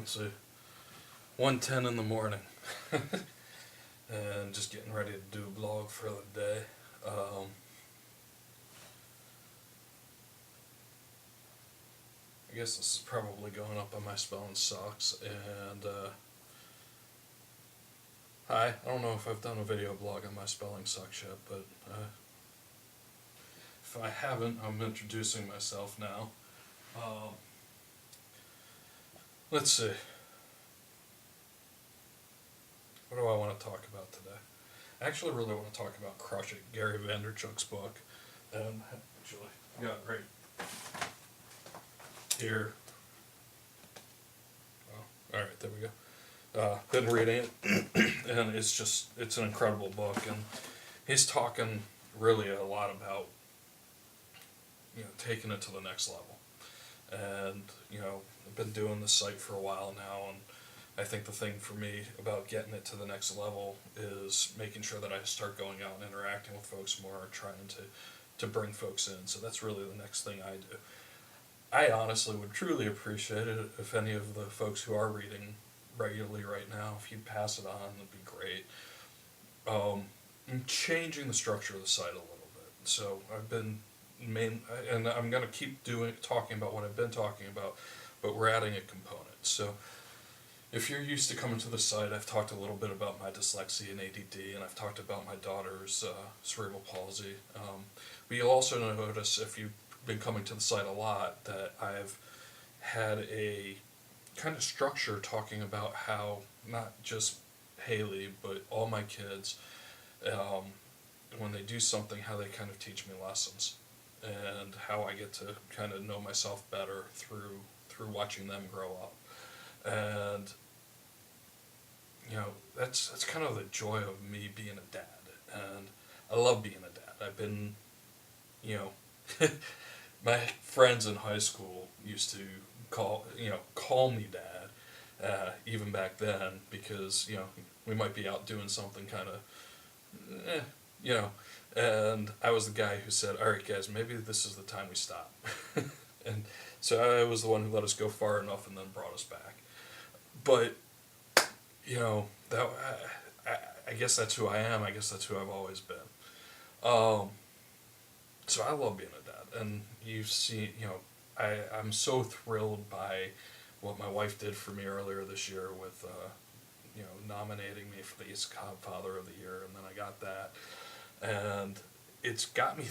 let's see, 1:10 in the morning, and just getting ready to do a blog for the day. I guess this is probably going up on My Spelling Sucks, and hi, I don't know if I've done a video blog on My Spelling Sucks yet, but if I haven't, I'm introducing myself now. Let's see. What do I want to talk about today? I actually really want to talk about Crush It, Gary Vaynerchuk's book. And actually, got it right here. Oh, alright, there we go. Been reading it, and it's an incredible book, and he's talking really a lot about, taking it to the next level. And, I've been doing this site for a while now, and I think the thing for me about getting it to the next level is making sure that I start going out and interacting with folks more, and trying to bring folks in. So that's really the next thing I do. I honestly would truly appreciate it if any of the folks who are reading regularly right now, if you'd pass it on, that'd be great. I'm changing the structure of the site a little bit. So I've been and I'm going to keep talking about what I've been talking about, but we're adding a component. So if you're used to coming to the site, I've talked a little bit about my dyslexia and ADD, and I've talked about my daughter's cerebral palsy. But you'll also notice, if you've been coming to the site a lot, that I've had a kind of structure talking about how not just Haley, but all my kids, when they do something, how they kind of teach me lessons, and how I get to kind of know myself better through watching them grow up. And that's kind of the joy of me being a dad, and I love being a dad. I've been, my friends in high school used to call me dad, even back then, because we might be out doing something kind of, and I was the guy who said, "All right, guys, maybe this is the time we stop." And so I was the one who let us go far enough and then brought us back. But that I guess that's who I am. I guess that's who I've always been. So I love being a dad, and you've seen, I'm so thrilled by what my wife did for me earlier this year with, nominating me for the East Cobb Father of the Year, and then I got that, and it's got me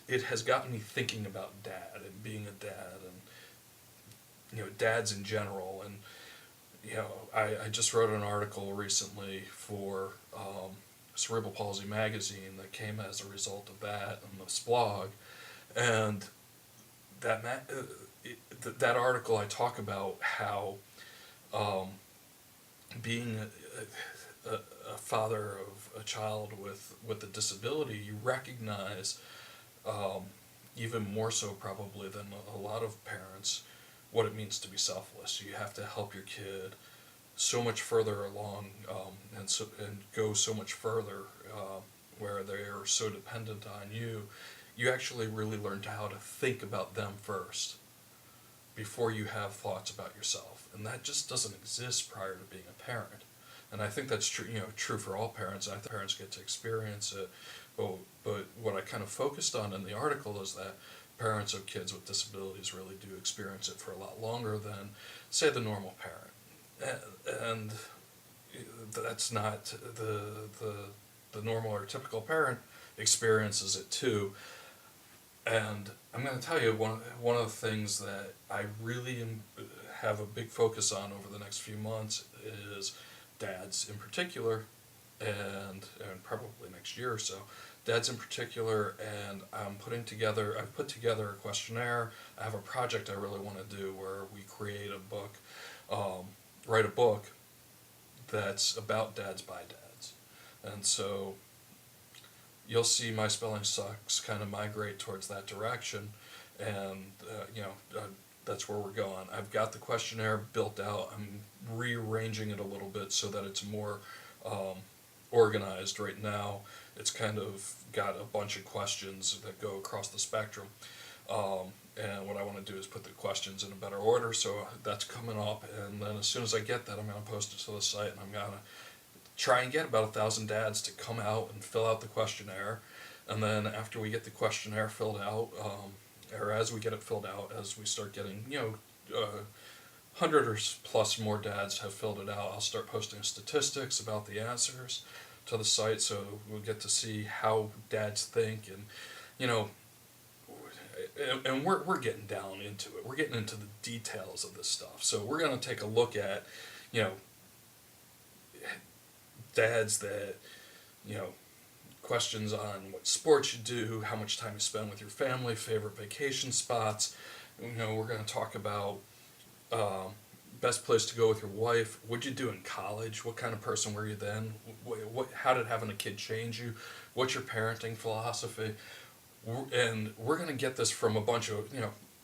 it has gotten me thinking about dad and being a dad, and dads in general. And I just wrote an article recently for Cerebral Palsy magazine that came as a result of that on this blog, and that article I talk about how being a father of a child with a disability, you recognize, even more so probably than a lot of parents, what it means to be selfless. You have to help your kid so much further along, and go so much further, where they are so dependent on you. You actually really learn how to think about them first before you have thoughts about yourself, and that just doesn't exist prior to being a parent. And I think that's true for all parents. I think parents get to experience it, but what I kind of focused on in the article is that parents of kids with disabilities really do experience it for a lot longer than, say, the normal parent. And that's not the normal or typical parent experiences it too. And I'm going to tell you, one of the things that I really have a big focus on over the next few months is dads in particular, and probably next year or so, dads in particular. And I've put together a questionnaire. I have a project I really want to do where we create a book, write a book that's about dads by dads. And so you'll see My Spelling Sucks kind of migrate towards that direction, and that's where we're going. I've got the questionnaire built out. I'm rearranging it a little bit so that it's more organized. Right now, it's kind of got a bunch of questions that go across the spectrum. And what I want to do is put the questions in a better order, so that's coming up. And then as soon as I get that, I'm going to post it to the site, and I'm going to try and get about 1,000 dads to come out and fill out the questionnaire. And then after we get the questionnaire filled out, or as we get it filled out, as we start getting, 100 or plus more dads have filled it out, I'll start posting statistics about the answers to the site, so we'll get to see how dads think. And and we're getting down into it. We're getting into the details of this stuff. So we're going to take a look at, dads that, questions on what sports you do, how much time you spend with your family, favorite vacation spots. We're going to talk about best place to go with your wife. What'd you do in college? What kind of person were you then? How did having a kid change you? What's your parenting philosophy? And we're going to get this from a bunch of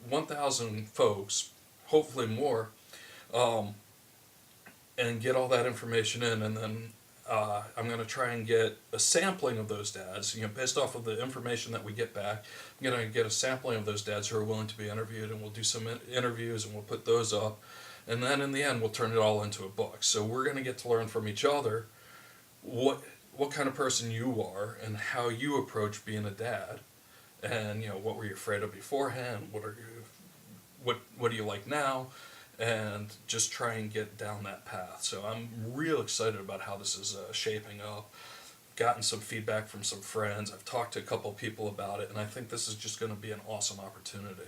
1,000 folks, hopefully more, and get all that information in. And then I'm going to try and get a sampling of those dads, based off of the information that we get back. I'm going to get a sampling of those dads who are willing to be interviewed, and we'll do some interviews, and we'll put those up. And then in the end, we'll turn it all into a book. So we're going to get to learn from each other what kind of person you are and how you approach being a dad. And what were you afraid of beforehand? What do you like now? And just try and get down that path. So I'm real excited about how this is shaping up. Gotten some feedback from some friends. I've talked to a couple of people about it, and I think this is just going to be an awesome opportunity.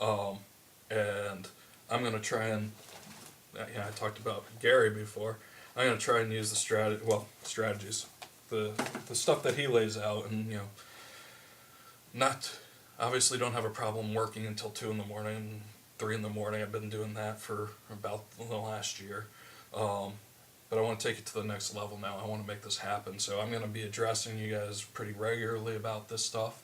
And I'm going to try and, I talked about Gary before. I'm going to try and use the strategies, the stuff that he lays out, and not obviously don't have a problem working until 2 in the morning, 3 in the morning. I've been doing that for about the last year. But I want to take it to the next level now. I want to make this happen. So I'm going to be addressing you guys pretty regularly about this stuff,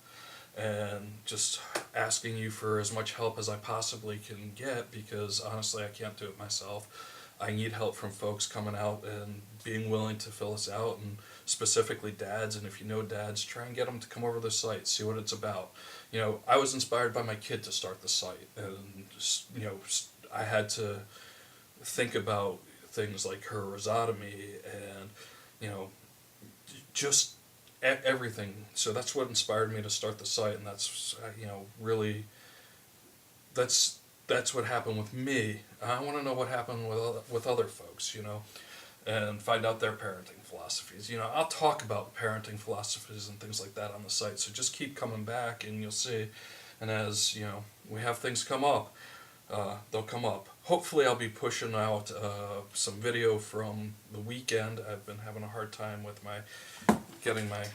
and just asking you for as much help as I possibly can get, because honestly I can't do it myself. I need help from folks coming out and being willing to fill us out, and specifically dads. And if you know dads, try and get them to come over to the site, see what it's about. I was inspired by my kid to start the site, and just, I had to think about things like her rhizotomy and just everything. So that's what inspired me to start the site, and that's really that's what happened with me. I want to know what happened with other folks, and find out their parenting philosophies. I'll talk about parenting philosophies and things like that on the site, so just keep coming back and you'll see. And as we have things come up, they'll come up. Hopefully I'll be pushing out some video from the weekend. I've been having a hard time with getting my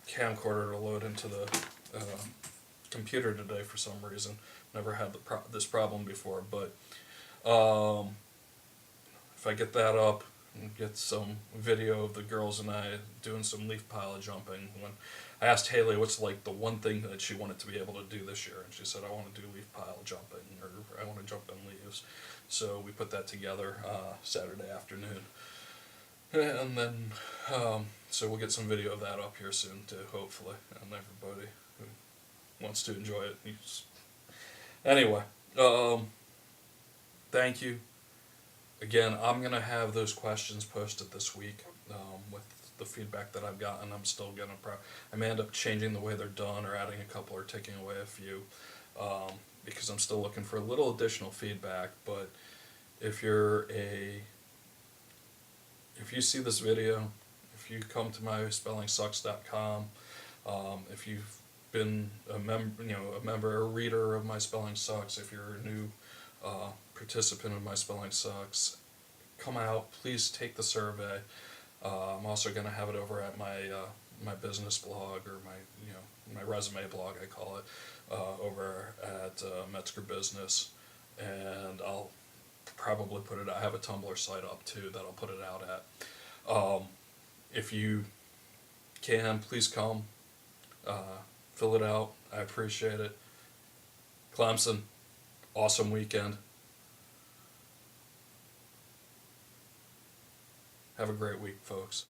camcorder to load into the computer today for some reason. Never had this problem before, but if I get that up and get some video of the girls and I doing some leaf pile jumping. When I asked Haley what's like the one thing that she wanted to be able to do this year, and she said, I want to do leaf pile jumping, or I want to jump in leaves. So we put that together Saturday afternoon. And then, so we'll get some video of that up here soon too, hopefully, and everybody who wants to enjoy it. Anyway, thank you. Again, I'm going to have those questions posted this week with the feedback that I've gotten. I'm still going to I may end up changing the way they're done, or adding a couple, or taking away a few, because I'm still looking for a little additional feedback. But if you see this video, if you come to MySpellinSucks.com, if you've been a member or reader of My Spelling Sucks, if you're a new participant of My Spelling Sucks, come out, please take the survey. I'm also going to have it over at my business blog, or my resume blog, I call it, over at Metzger Business, and I'll probably put it. I have a Tumblr site up too that I'll put it out at. If you can, please come, fill it out. I appreciate it. Clemson, awesome weekend. Have a great week, folks.